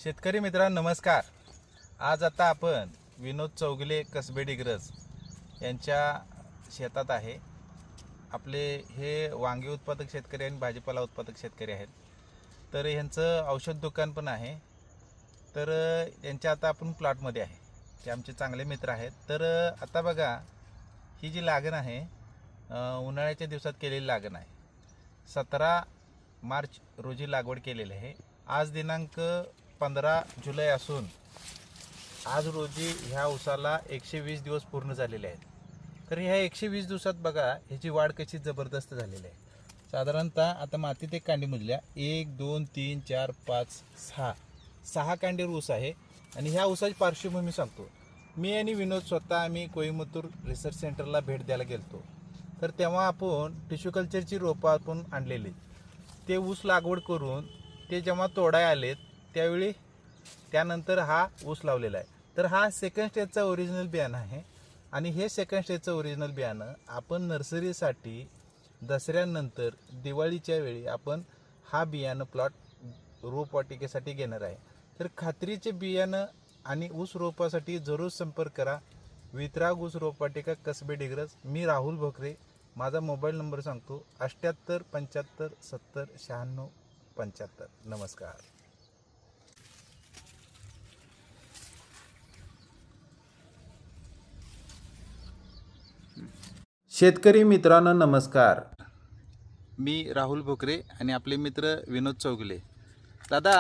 शेतकरी मित्रांनो नमस्कार। आज आता आपण विनोद चौगले कसबे डिग्रज यांच्या शेतात आहे। आपले हे वांगी उत्पादक शेतकरी आणि भाजीपाला उत्पादक शेतकरी आहेत। तर यांचं औषध दुकान पण आहे। तर यांच्या आता आपण प्लॉटमध्ये आहे, ते आमचे चांगले मित्र आहेत। तर आता बघा, ही जी लागण आहे उन्हाळ्याच्या दिवसात केलेली लागण आहे। 17 मार्च रोजी लागवड केलेली आहे। आज दिनांक 15 जुलै असून आज रोजी ह्या ऊसाला 120 दिवस पूर्ण झालेले आहेत। तर ह्या 120 दिवसात बघा ह्याची वाढ कशी जबरदस्त झालेली आहे। साधारणतः आता मातीत एक कांडी मोजल्या, 1 2 3 4 5 6 कांडीवर ऊस आहे। आणि ह्या ऊसाची पार्श्वभूमी सांगतो। मी आणि विनोद स्वतः आम्ही कोईमतूर रिसर्च सेंटरला भेट द्यायला गेलतो। तर तेव्हा आपण टिश्यू कल्चरची रोपं आपण आणलेली, ते ऊस लागवड करून ते जेव्हा तोडाय आलेत त्यावेळी त्यानंतर हा ऊस लावलेला आहे। तर हा सेकंड स्टेजचा ओरिजिनल बियाणं आहे। आणि हे सेकंड स्टेजचं ओरिजिनल बियाणं आपण नर्सरीसाठी दसऱ्यानंतर दिवाळीच्या वेळी आपण हा बियाणं प्लॉट रोपवाटिकेसाठी घेणार आहे। तर खात्रीचे बियाणं आणि ऊस रोपासाठी जरूर संपर्क करा। वितराग ऊस रोपवाटिका कसबे डिग्रज। मी राहुल भोकरे। माझा मोबाईल नंबर सांगतो, 78 75 70 96 75। नमस्कार। शेतकरी मित्रांनो नमस्कार। मी राहुल भोकरे आणि आपले मित्र विनोद चौगले। दादा,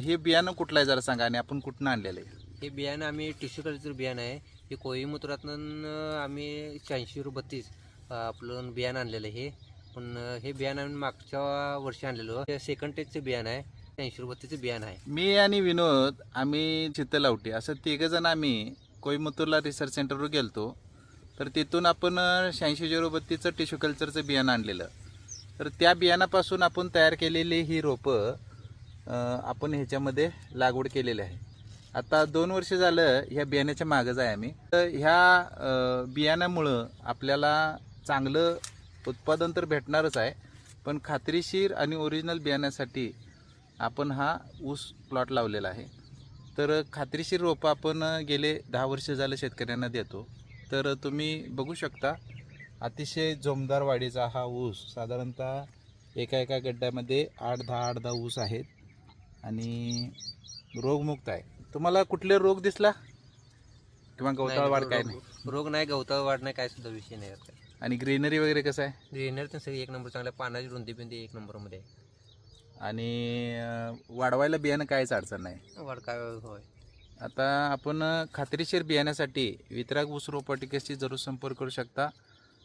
हे बियाणं कुठलं आहे जरा सांगा, आणि आपण कुठून आणलेलं आहे? हे बियाणं आम्ही टिश्यू कल्चर बियाणं आहे। हे कोईमतुरातून आम्ही 8632 आपलं बियाणं आणलेलं आहे। हे पण हे बियाणं आम्ही मागच्या वर्षी आणलेलं, हे सेकंड टेजचं बियाणं आहे। 8632चं बियाणं आहे। मी आणि विनोद आम्ही चित्तलावटी असं 3 जण आम्ही कोईमतूरला रिसर्च सेंटरवर गेलतो। तर तिथून आपण 8632चं टिश्यू कल्चरचं बियाणं आणलेलं। तर त्या बियाणापासून आपण तयार केलेली ही रोपं आपण ह्याच्यामध्ये लागवड केलेली आहे। आता 2 वर्ष झालं ह्या बियाण्याच्या मागच आहे आम्ही। तर ह्या बियाण्यामुळं आपल्याला चांगलं उत्पादन तर भेटणारच आहे, पण खात्रीशीर आणि ओरिजिनल बियाण्यासाठी आपण हा ऊस प्लॉट लावलेला आहे। तर खात्रीशीर रोपं आपण गेले 10 वर्ष झालं शेतकऱ्यांना देतो। तर तुम्ही बघू शकता, अतिशय जोमदार वाढीचा हा ऊस, साधारणतः एका गड्ड्यामध्ये 8-10 ऊस आहेत आणि रोगमुक्त आहे। तुम्हाला कुठले रोग दिसला किंवा गवताळ वाढ काय नाही? रोग नाही, गवताळ वाढ नाही, काय सुद्धा विषय नाही यात। आणि ग्रीनरी वगैरे कसं आहे? ग्रीनरी तर सगळी एक नंबर, चांगल्या पानाची रुंदी बिंदी 1 नंबरमध्ये आहे। आणि वाढवायला बियाणं काहीच अडचण नाही। वाढ काय होय। आता आपण खात्रीशीर बियाण्यासाठी वितराग ऊस रोपवाटिकेशी जरूर संपर्क करू शकता।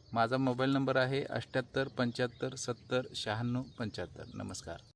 माझा मोबाईल नंबर आहे 78 75 70 96 75। नमस्कार।